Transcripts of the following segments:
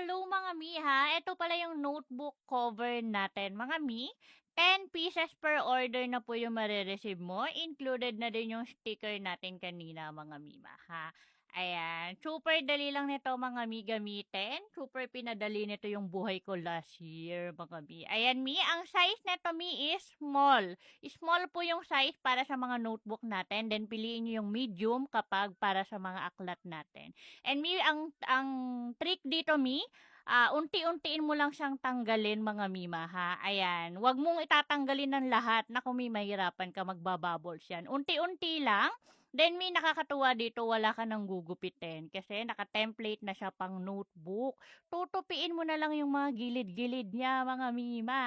Hello mga mi ha, ito pala yung notebook cover natin mga mi. 10 pieces per order na po yung mare-receive mo. Included na din yung sticker natin kanina mga mima ha. Ayan, super dali lang nito mga mi gamitin. Super pinadali nito yung buhay ko last year mga mi. Ayan mi, ang size nito mi is small. Small po yung size para sa mga notebook natin. Then piliin nyo yung medium kapag para sa mga aklat natin. And mi, ang trick dito mi, unti-untiin mo lang siyang tanggalin mga mima ha. Ayan, wag mong itatanggalin ng lahat. Naku mi, mahirapan ka magbabubbles yan. Unti-unti lang. Then mi, nakakatuwa dito, wala ka nang gugupitin kasi naka-template na siya pang notebook. Tutupiin mo na lang yung mga gilid-gilid niya mga mima.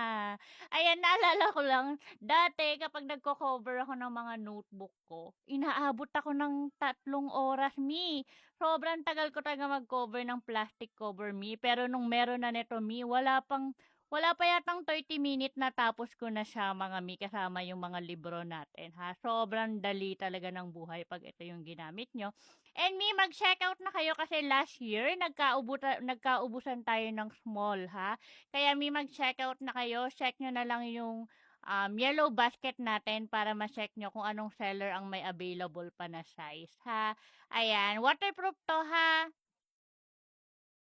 Ayan, naalala ko lang, dati kapag nagko-cover ako ng mga notebook ko, inaabot ako ng 3 oras mi. Sobrang tagal ko talaga mag-cover ng plastic cover mi, pero nung meron na nito mi, wala pa yatang 30 minutes natapos ko na siya mga mi kasama yung mga libro natin ha. Sobrang dali talaga ng buhay pag ito yung ginamit nyo. And mi, mag-checkout na kayo kasi last year nagkaubusan tayo ng small ha. Kaya mi, mag-checkout na kayo. Check nyo na lang yung yellow basket natin para ma-check nyo kung anong seller ang may available pa na size ha. Ayan, waterproof 'to ha.